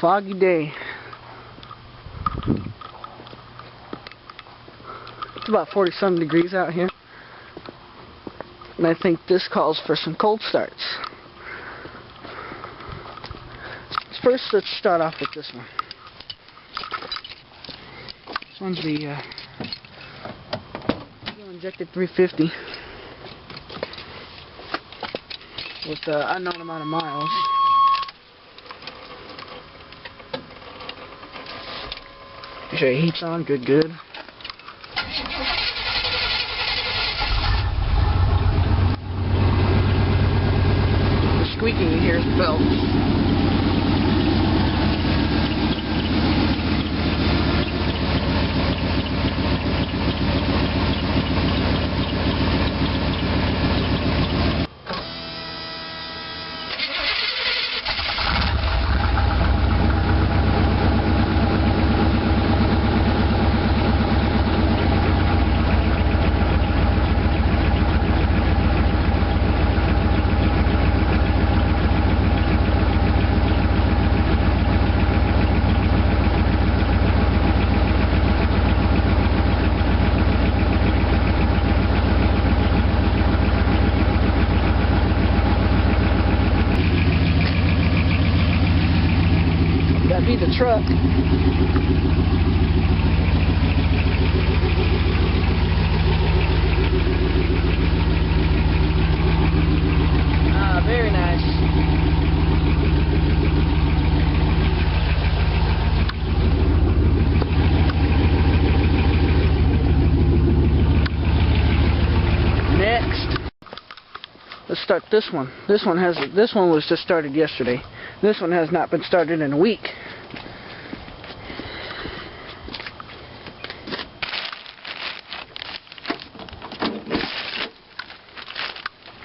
foggy day. It's about 40-some degrees out here. And I think this calls for some cold starts. First, let's start off with this one. This one's the injected 350 with an unknown amount of miles. Make sure your heat's on, good. The squeaking you hear is the belt. Be the truck. Ah, very nice. Next, let's start this one. This one was just started yesterday. This one has not been started in a week.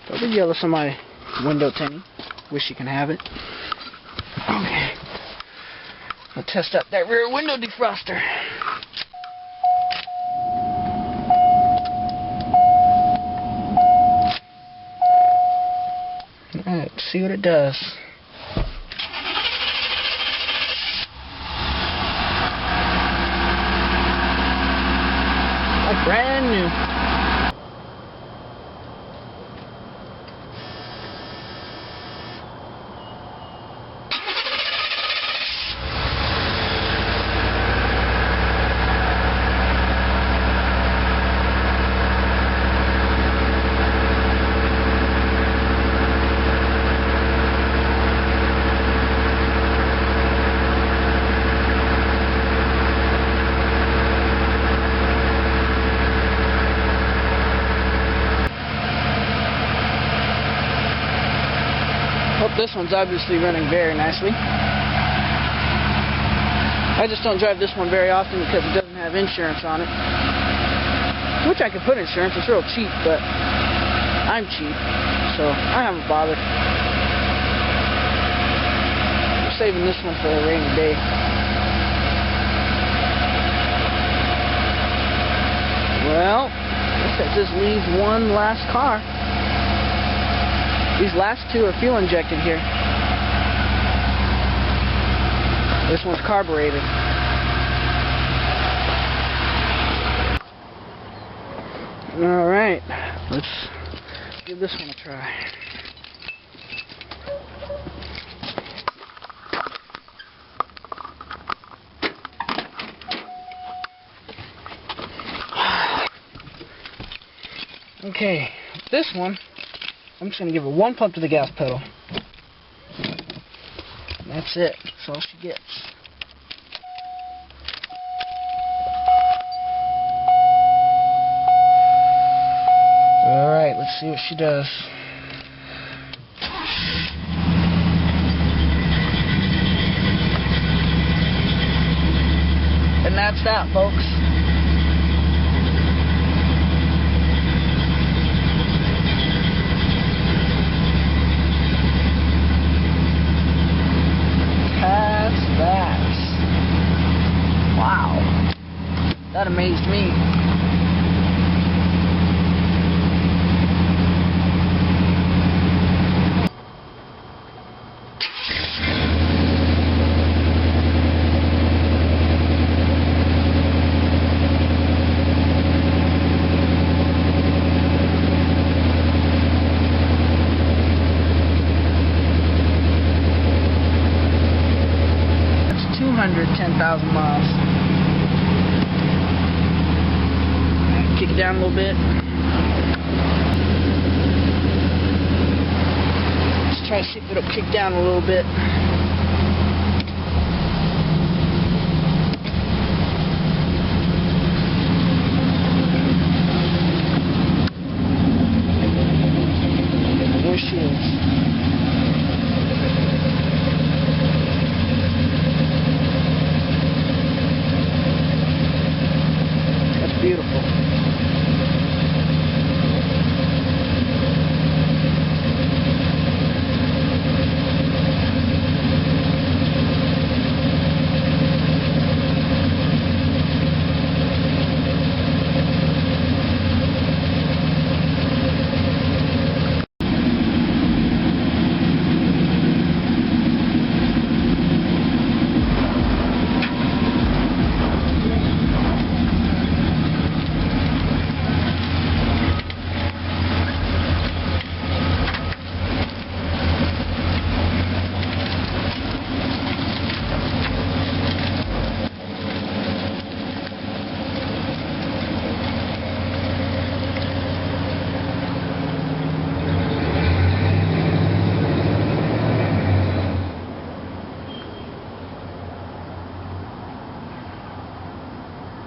Don't be jealous of my window tinting. Wish you can have it. Okay. I'll test out that rear window defroster. Alright, see what it does. Like brand new. This one's obviously running very nicely. I just don't drive this one very often because it doesn't have insurance on it. Which I could put insurance, it's real cheap, but I'm cheap, so I haven't bothered. I'm saving this one for a rainy day. Well, let's just leave one last car. These last two are fuel injected here. This one's carbureted. Alright, let's give this one a try. Okay, this one, I'm just going to give her one pump to the gas pedal. And that's it. That's all she gets. Alright, let's see what she does. And that's that, folks. Wow, that amazed me. 10,000 miles. Kick it down a little bit. Just try to see if it'll kick down a little bit.